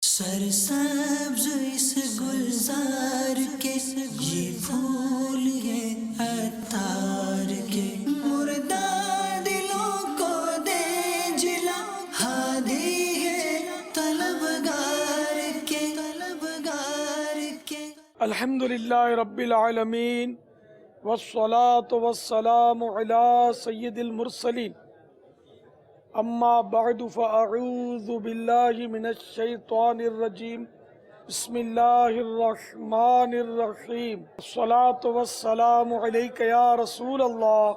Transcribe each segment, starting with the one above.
سرسبز اس گلزار کے یہ پھول ہیں عطار کے، مردہ دلوں کو دے جلا، ہادی ہے طلبگار کے، طلبگار کے۔ الحمدللہ رب العالمین والصلاة والسلام علی سید المرسلین، اما بعد فاعوذ باللہ من الشیطان الرجیم، بسم اللہ الرحمن الرحیم، الصلاة والسلام علیک یا رسول اللہ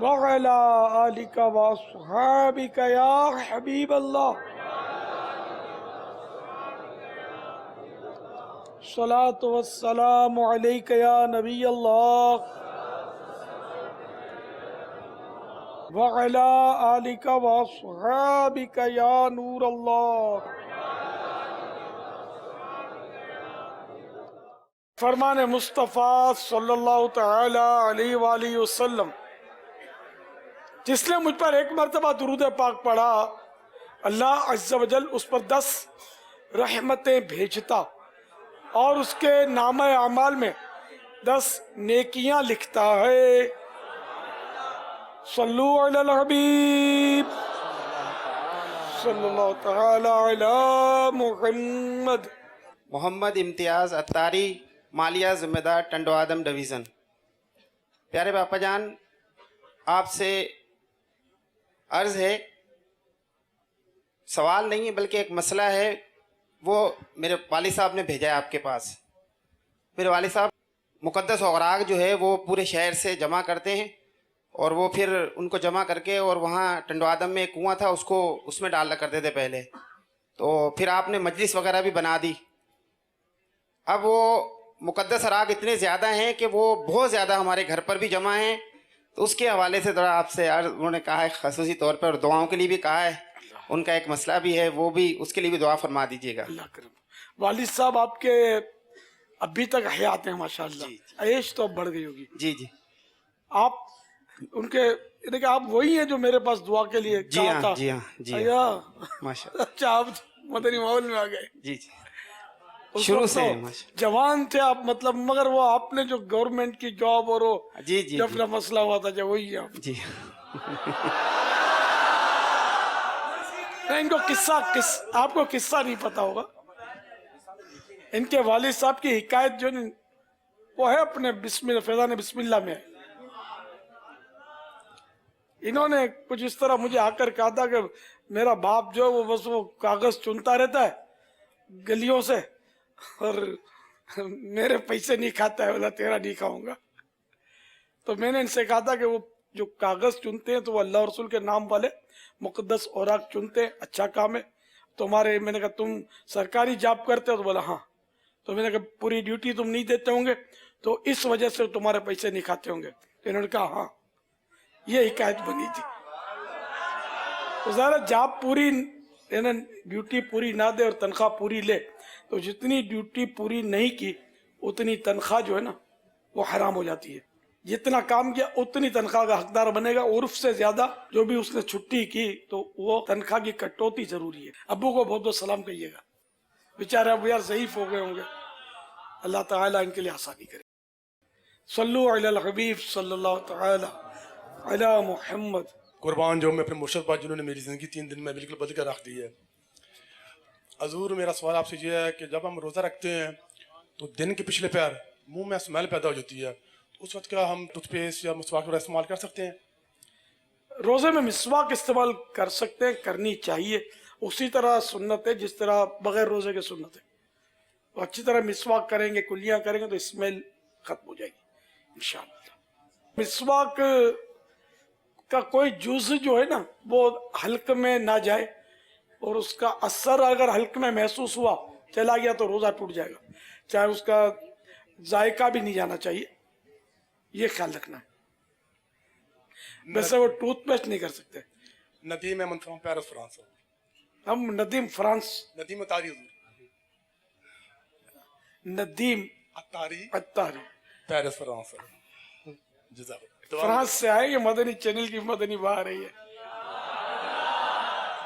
وعلی آلک واصحابک یا حبیب اللہ، الصلاة والسلام علیک یا نبی اللہ وعلی آلک واصحابک یا نور اللہ۔ فرمان مصطفیٰ صلی اللہ تعالی علیہ وآلہ وسلم، جس نے مجھ پر ایک مرتبہ درود پاک پڑھا، اللہ عز و جل اس پر 10 رحمتیں بھیجتا اور اس کے نامہ اعمال میں 10 نیکیاں لکھتا ہے۔ صلو علی الحبیب صلی اللہ تعالی علی محمد۔ محمد امتیاز اتاری، مالیہ ذمہ دار ٹنڈو آدم ڈویژن۔ پیارے باپا جان، آپ سے عرض ہے، سوال نہیں ہے بلکہ ایک مسئلہ ہے، وہ میرے والد صاحب نے بھیجا ہے آپ کے پاس۔ میرے والد صاحب مقدس اوراق جو ہے وہ پورے شہر سے جمع کرتے ہیں، اور وہ پھر ان کو جمع کر کے اور وہاں ٹنڈو آدم میں ایک کنواں تھا، اس میں ڈالا کرتے تھے پہلے، تو پھر آپ نے مجلس وغیرہ بھی بنا دی۔ اب وہ مقدس اوراق اتنے زیادہ ہیں کہ وہ بہت زیادہ ہمارے گھر پر بھی جمع ہیں، تو اس کے حوالے سے تھوڑا آپ سے عرض، انہوں نے کہا ہے خصوصی طور پر، اور دعاؤں کے لیے بھی کہا ہے، ان کا ایک مسئلہ بھی ہے، وہ بھی اس کے لیے بھی دعا فرما دیجیے گا۔ اللہ کرم۔ والد صاحب آپ کے ابھی تک حیات ہیں ماشاءاللہ، عیش تو اب بڑھ گئی ہوگی۔ جی جی آپ ان کے دیکھیں، آپ وہی ہیں جو میرے پاس دعا کے لیے جی کہا ہاں تھا۔ جی ہاں جی ایا ماشاء اچھا، آپ مدنی ماحول میں آ گئے۔ جی جی اس شروع وقت سے تو ہیں ماشاء جوان تھے آپ، مطلب، مگر وہ آپ نے جو گورنمنٹ کی جاب اور وہ جی جی جو اپنا مسئلہ ہوا تھا، جو وہی ہے آپ۔ جی ان کو آپ کو قصہ نہیں پتا ہوگا، ان کے والد صاحب کی حکایت جو وہ ہے اپنے فیضان بسم اللہ میں۔ انہوں نے کچھ اس طرح مجھے آ کر کہا تھا کہ میرا باپ جو وہ بس وہ کاغذ چنتا رہتا ہے گلیوں سے، اور میرے پیسے نہیں کھاتا ہے، بولا تیرا نہیں کھاؤں گا۔ تو میں نے ان سے کہا تھا کہ وہ جو کاغذ چنتے ہیں تو وہ اللہ رسول کے نام والے مقدس اوراق چنتے ہیں، اچھا کام ہے تمہارے۔ میں نے کہا تم سرکاری جاب کرتے ہو؟ تو بولا ہاں۔ تو میں نے کہا پوری ڈیوٹی تم نہیں دیتے ہوں گے تو اس وجہ سے تمہارے پیسے نہیں کھاتے ہوں گے؟ تو انہوں نے کہا ہاں، یہ حکایت بنی تھی۔ ظاہر جاب پوری ڈیوٹی پوری نہ دے اور تنخواہ پوری لے، تو جتنی ڈیوٹی پوری نہیں کی اتنی تنخواہ جو ہے نا وہ حرام ہو جاتی ہے۔ جتنا کام کیا اتنی تنخواہ کا حقدار بنے گا، عرف سے زیادہ جو بھی اس نے چھٹی کی تو وہ تنخواہ کی کٹوتی ضروری ہے۔ ابو کو بہت بہت سلام کہیے گا، بیچارے اب یار ضعیف ہو گئے ہوں گے، اللہ تعالیٰ ان کے لیے آسانی کرے۔ صلو علی الحبیب صلی اللہ تعالی علی محمد۔ قربان جو میں اپنے مرشد پاک جنہوں نے میری زندگی 3 دن میں بالکل بدل کر رکھ دی ہے۔ حضور، میرا سوال آپ سے یہ ہے کہ جب ہم روزہ رکھتے ہیں تو دن کے پچھلے پہر منہ میں اسمیل پیدا ہو جاتی ہے، اس وقت کیا ہم ٹوتھ پیسٹ یا مسواک وغیرہ استعمال کر سکتے ہیں؟ روزے میں مسواک استعمال کر سکتے ہیں، کرنی چاہیے، اسی طرح سنت ہے جس طرح بغیر روزے کے سنت ہے۔ تو اچھی طرح مسواک کریں گے، کلیاں کریں گے تو اسمیل ختم ہو جائے گی انشاءاللہ۔ مسواک کا کوئی جز جو ہے نا وہ حلق میں نہ جائے، اور اس کا اثر اگر حلق میں محسوس ہوا چلا گیا تو روزہ ٹوٹ جائے گا، چاہے اس کا ذائقہ بھی نہیں جانا چاہیے، یہ خیال رکھنا ہے۔ ویسے وہ ٹوتھ پیسٹ نہیں کر سکتے۔ Nadeem Ahmed from Paris France. ہم ندیم فرانس، ندیم اتاری حضور، ندیم اتاری اتاری پیرس فرانس۔ جزاک اللہ۔ فرانس سے آئے، یہ مدنی چینل کی مدنی باہر رہی ہے۔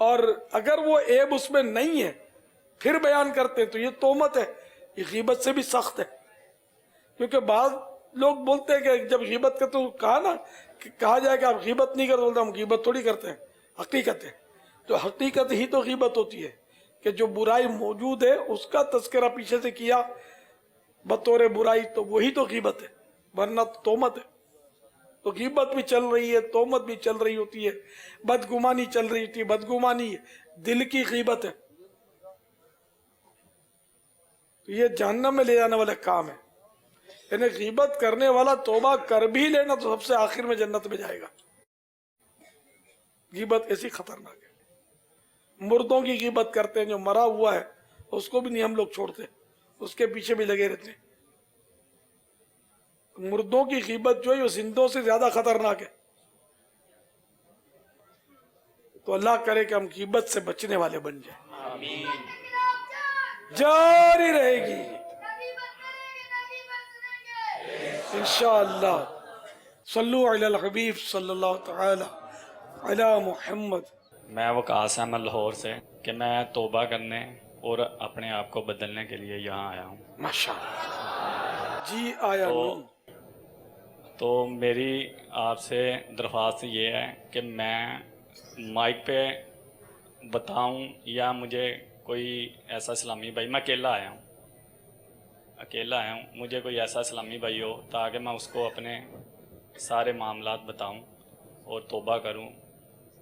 اور اگر وہ عیب اس میں نہیں ہے پھر بیان کرتے ہیں تو یہ تہمت ہے، یہ غیبت سے بھی سخت ہے. کیونکہ بعض لوگ بولتے ہیں کہ جب غیبت کا تو کہا نا کہ کہا جائے کہ آپ غیبت نہیں کرتے، بولتے ہم غیبت تھوڑی کرتے ہیں، حقیقت ہے. تو حقیقت ہی تو غیبت ہوتی ہے کہ جو برائی موجود ہے اس کا تذکرہ پیچھے سے کیا بطور برائی، تو وہی تو غیبت ہے، ورنہ تو تہمت ہے. تو غیبت بھی چل رہی ہے، تہمت بھی چل رہی ہوتی ہے، بدگمانی چل رہی ہوتی ہے. بدگمانی دل کی غیبت ہے، تو یہ جہنم میں لے جانے والا کام ہے. یعنی غیبت کرنے والا توبہ کر بھی لینا تو سب سے آخر میں جنت میں جائے گا. غیبت ایسی خطرناک ہے. مردوں کی غیبت کرتے ہیں، جو مرا ہوا ہے اس کو بھی نہیں ہم لوگ چھوڑتے، اس کے پیچھے بھی لگے رہتے ہیں. مردوں کی غیبت جو ہے وہ زندوں سے زیادہ خطرناک ہے. تو اللہ کرے کہ ہم غیبت سے بچنے والے بن جائیں. جاری رہے گی انشاءاللہ. صلو علی الحبیب صلی اللہ تعالی علی محمد. میں وقاص احمد لاہور سے کہ میں توبہ کرنے اور اپنے آپ کو بدلنے کے لیے یہاں آیا ہوں. ماشاءاللہ جی آیا نہیں. تو میری آپ سے درخواست یہ ہے کہ میں مائک پہ بتاؤں یا مجھے کوئی ایسا اسلامی بھائی، میں اکیلا آیا ہوں، مجھے کوئی ایسا اسلامی بھائی ہو تاکہ میں اس کو اپنے سارے معاملات بتاؤں اور توبہ کروں.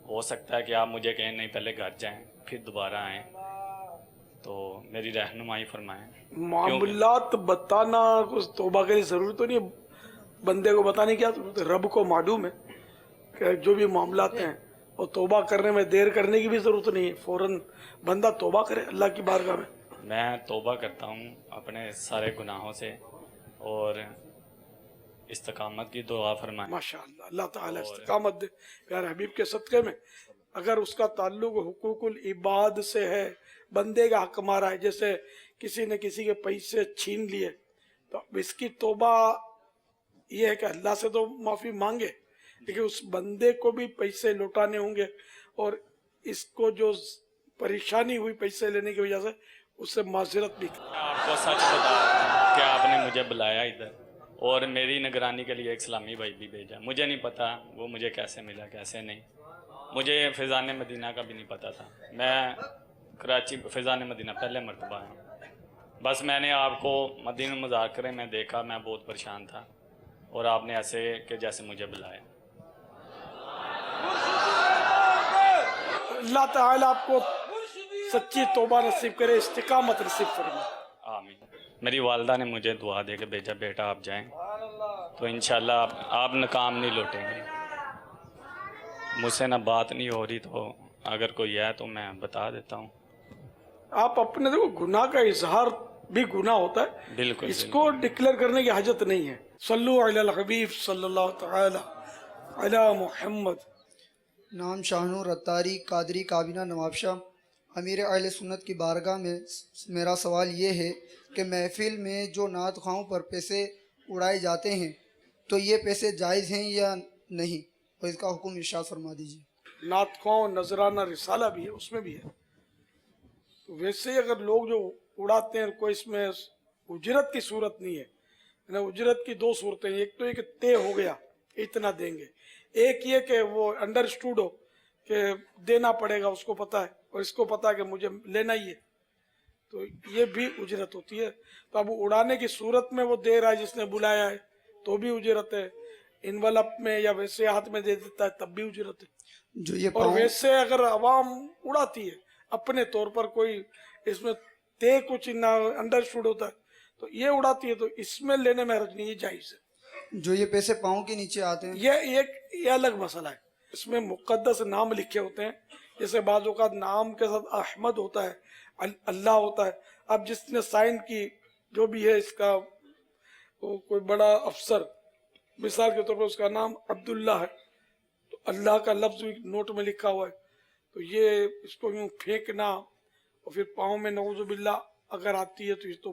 ہو سکتا ہے کہ آپ مجھے کہیں نہیں پہلے گھر جائیں پھر دوبارہ آئیں، تو میری رہنمائی فرمائیں. معاملات بتانا کچھ توبہ کی ضرورت تو نہیں ہے، بندے کو بتانے کی کیا ضرورت ہے؟ رب کو معلوم ہے کہ جو بھی معاملات ہیں اور توبہ کرنے میں دیر کرنے کی بھی ضرورت نہیں ہے، فوراً بندہ توبہ کرے اللہ کی بارگاہ میں. میں توبہ کرتا ہوں اپنے سارے گناہوں سے اور استقامت کی دعا فرمائیں. ماشاءاللہ اللہ تعالیٰ استقامت دے پیارے حبیب کے صدقے میں. اگر اس کا تعلق حقوق العباد سے ہے، بندے کا حق مارا ہے، جیسے کسی نے کسی کے پیسے چھین لیے، تو اس کی توبہ یہ ہے کہ اللہ سے تو معافی مانگے، لیکن اس بندے کو بھی پیسے لوٹانے ہوں گے، اور اس کو جو پریشانی ہوئی پیسے لینے کی وجہ سے اس سے معذرت بھی. آپ کو سچ بتا رہا ہوں کہ آپ نے مجھے بلایا ادھر اور میری نگرانی کے لیے ایک اسلامی بھائی بھی بھیجا. مجھے نہیں پتا وہ مجھے کیسے ملا کیسے نہیں. مجھے فیضان مدینہ کا بھی نہیں پتا تھا. میں کراچی فیضان مدینہ پہلے مرتبہ آیا ہوں. بس میں نے آپ کو مدینہ مذاکرے میں دیکھا، میں بہت پریشان تھا اور آپ نے ایسے کہ جیسے مجھے بلایا. اللہ تعالیٰ آپ کو سچی توبہ نصیب کرے، استقامت نصیب فرمائے. آمین. میری والدہ نے مجھے دعا دے کے بھیجا، بیٹا آپ جائیں تو انشاءاللہ آپ ناکام نہیں لوٹیں گے. مجھ سے نہ بات نہیں ہو رہی، تو اگر کوئی ہے تو میں بتا دیتا ہوں. آپ اپنے دیکھو گناہ کا اظہار بھی گناہ ہوتا ہے، بالکل اس کو ڈکلیئر کرنے کی حاجت نہیں ہے. صلو علی الحبیب صلی اللہ تعالی علی محمد. نام شاہنور رتاری قادری کابینہ نواب شاہ. امیر اہل سنت کی بارگاہ میں میرا سوال یہ ہے کہ محفل میں جو نعت خواہوں پر پیسے اڑائے جاتے ہیں تو یہ پیسے جائز ہیں یا نہیں، اور اس کا حکم ارشاد فرما دیجیے. نعت خواہ نذرانہ رسالہ بھی ہے، اس میں بھی ہے. تو ویسے ہی اگر لوگ جو اڑاتے ہیں کوئی اس میں اجرت کی صورت نہیں ہے. یعنی اجرت کی دو صورتیں، ایک تو یہ کہ طے ہو گیا اتنا دیں گے، ایک یہ کہ وہ انڈرسٹوڈ ہو کہ دینا پڑے گا، اس کو پتا ہے اور اس کو پتا ہے کہ مجھے لینا ہی ہے، تو یہ بھی اجرت ہوتی ہے. تو اب اڑانے کی صورت میں وہ دے رہا ہے جس نے بلایا ہے تو بھی اجرت ہے، انولپ میں یا ویسے ہاتھ میں دے دیتا ہے تب بھی اجرت ہے. جو یہ اور ویسے اگر عوام اڑاتی ہے اپنے طور پر، کوئی اس میں طے کچھ نہ انڈرسٹوڈ ہوتا ہے تو یہ اڑاتی ہے، تو اس میں لینے میں حرج نہیں، یہ جائز ہے. جو یہ پیسے پاؤں کے نیچے آتے ہیں یہ الگ مسئلہ ہے. اس میں مقدس نام لکھے ہوتے ہیں، جیسے بعض اوقات نام کے ساتھ احمد ہوتا ہے، اللہ ہوتا ہے. اب جس نے سائن کی جو بھی ہے اس کا کوئی بڑا افسر، مثال کے طور پر اس کا نام عبداللہ ہے، تو اللہ کا لفظ نوٹ میں لکھا ہوا ہے، تو یہ اس کو یوں پھینکنا اور پھر پاؤں میں نعوذ باللہ اگر آتی ہے تو یہ تو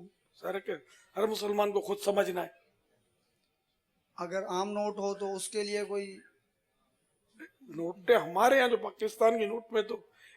ہر مسلمان کو خود سمجھنا ہے. اگر عام نوٹ ہو تو اس کے لیے کوئی نوٹیں ہمارے یہاں جو پاکستان کے نوٹ میں تو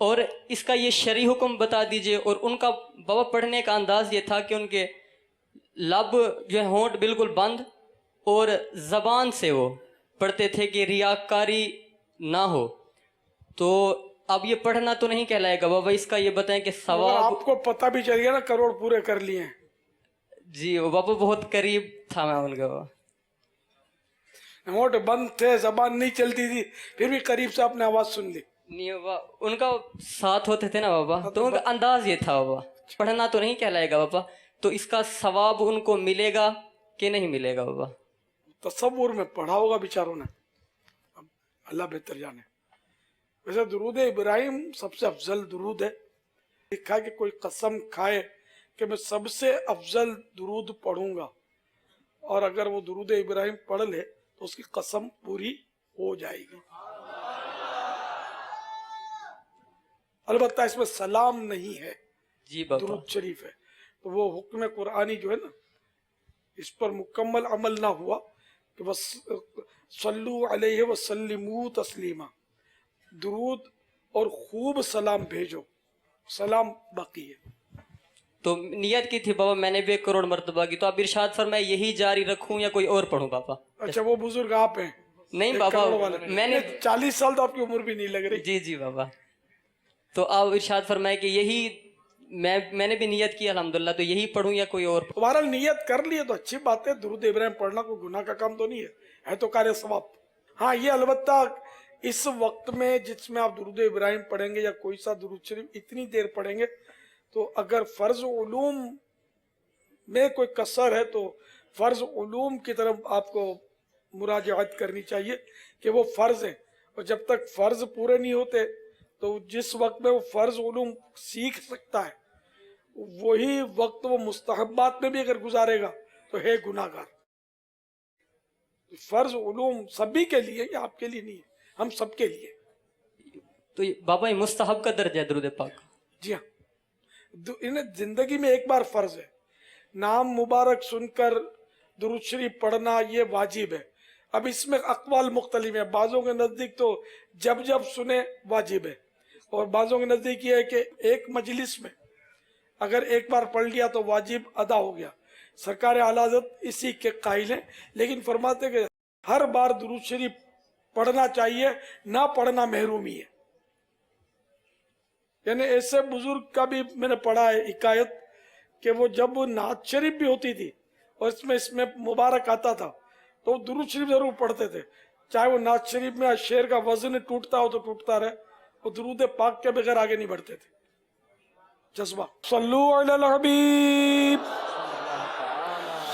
اور اس کا یہ شرعی حکم بتا دیجئے. اور ان کا بابا پڑھنے کا انداز یہ تھا کہ ان کے لب جو ہے ہونٹ بالکل بند اور زبان سے وہ پڑھتے تھے کہ ریاکاری نہ ہو. تو اب یہ پڑھنا تو نہیں کہلائے گا بابا, اس کا یہ بتائیں کہ ثواب. آپ کو پتہ بھی چل گیا نا کروڑ پورے کر لیے ہیں. جی وہ بابا بہت قریب تھا میں ان کا. ہونٹ بند تھے, زبان نہیں چلتی تھی, پھر بھی قریب سے آپ نے آواز سن لی. نہیں بابا, ان کا ساتھ ہوتے تھے نا بابا, تو ان کا انداز یہ تھا بابا. پڑھنا تو نہیں کہلائے گا بابا, تو اس کا ثواب ان کو ملے گا کہ نہیں ملے گا بابا؟ تصور میں پڑھا ہوگا بیچاروں نے, اب اللہ بہتر جانے. ویسے درود ابراہیم سب سے افضل درود ہے. لکھا کہ کوئی قسم کھائے کہ میں سب سے افضل درود پڑھوں گا, اور اگر وہ درود ابراہیم پڑھ لے تو اس کی قسم پوری ہو جائے گی. البتہ اس میں سلام نہیں ہے, جی بابا, درود شریف ہے. تو وہ حکم قرآنی جو ہے نا, اس پر مکمل عمل نہ ہوا کہ بس صلو علیہ وسلموا تسلیما, درود اور خوب سلام بھیجو, سلام باقی ہے. تو نیت کی تھی بابا میں نے بھی 1 کروڑ مرتبہ کی, تو آپ ارشاد فرمائے یہی جاری رکھوں یا کوئی اور پڑھوں بابا؟ اچھا وہ بزرگ آپ ہیں؟ نہیں بابا, میں نے 40 سال تو آپ کی عمر بھی نہیں لگ رہی. جی جی بابا, تو آپ ارشاد فرمائے کہ یہی میں نے بھی نیت کی الحمدللہ, تو یہی پڑھوں یا کوئی اور؟ تمہارا نیت کر لیے تو اچھی بات ہے. درود ابراہیم پڑھنا کوئی گناہ کا کام تو نہیں ہے تو کار ثواب. ہاں یہ البتہ اس وقت میں جس میں آپ درود ابراہیم پڑھیں گے یا کوئی سا درود شریف اتنی دیر پڑھیں گے, تو اگر فرض علوم میں کوئی کسر ہے تو فرض علوم کی طرف آپ کو مراجعت کرنی چاہیے کہ وہ فرض ہیں, اور جب تک فرض پورے نہیں ہوتے تو جس وقت میں وہ فرض علوم سیکھ سکتا ہے وہی وقت وہ مستحبات میں بھی اگر گزارے گا تو ہے گناہ گار. فرض علوم سبھی کے لیے, یا آپ کے لیے نہیں ہے, ہم سب کے لیے. تو بابا یہ مستحب کا درجہ ہے درود پاک؟ جی ہاں, زندگی میں ایک بار فرض ہے. نام مبارک سن کر درود شریف پڑھنا یہ واجب ہے. اب اس میں اقوال مختلف ہیں, بعضوں کے نزدیک تو جب جب سنے واجب ہے, اور بعضوں کے نزدیک یہ ہے کہ ایک مجلس میں اگر ایک بار پڑھ لیا تو واجب ادا ہو گیا. سرکار اعلیٰ حضرت اسی کے قائل ہیں, لیکن فرماتے کہ ہر بار درود شریف پڑھنا چاہیے, نہ پڑھنا محرومی ہے. یعنی ایسے بزرگ کا بھی میں نے پڑھا ہے حکایت کہ وہ جب نعت شریف بھی ہوتی تھی اور اس میں مبارک آتا تھا تو درود شریف ضرور پڑھتے تھے, چاہے وہ نعت شریف میں شعر کا وزن ٹوٹتا ہو تو ٹوٹتا رہے, وہ درود پاک کے بغیر آگے نہیں بڑھتے تھے. جذبہ صلو علی الحبیب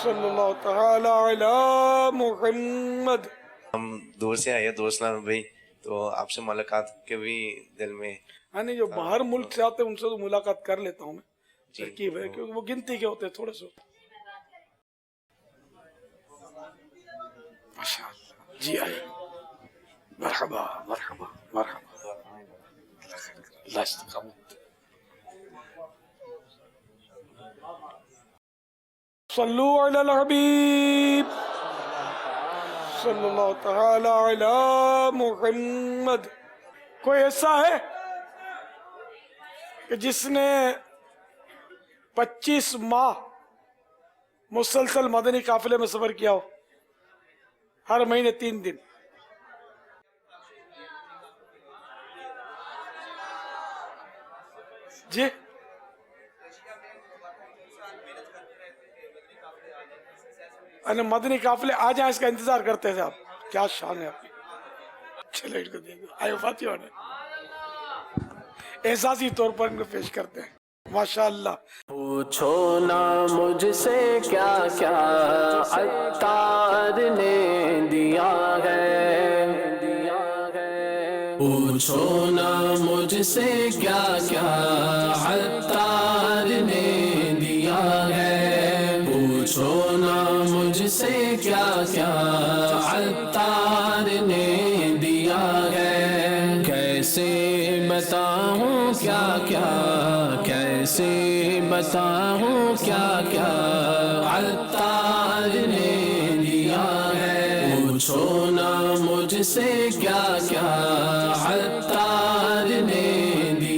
صلی اللہ تعالی علی محمد. ہم دور سے آئے دوست نام بھائی, تو آپ سے ملاقات کے بھی دل میں, یعنی جو باہر ملک سے آتے ہیں ان سے تو ملاقات کر لیتا ہوں میں, ترکیب ہے کیونکہ وہ گنتی کے ہوتے ہیں تھوڑے سے. ماشاءاللہ جی آئے, مرحبا مرحبا مرحبا, اللہ استقامت. صلو علی الحبیب صلی اللہ تعالی علی محمد. کوئی ایسا ہے کہ جس نے 25 ماہ مسلسل مدنی قافلے میں سفر کیا ہو, ہر مہینے 3 دن؟ جی مدنی قافلے آ جائیں اس کا انتظار کرتے تھے آپ. کیا شان ہے آپ کی. چلے ان کو دیکھو, آئے فاتحہ نے احساسی طور پر ان کو پیش کرتے ہیں. ماشاءاللہ. پوچھو نا مجھ سے کیا کیا عطار نے دیا ہے, پوچھو نا مجھ سے کیا کیا عطار نے دیا ہے, پوچھو نا مجھ سے کیا کیا عطار نے دیا ہے. کیسے بتاؤں کیا کیا, کیسے بتاؤں کیا کیا عطار نے دیا ہے. پوچھو نا مجھ سے کیا کیا عطار نے دیا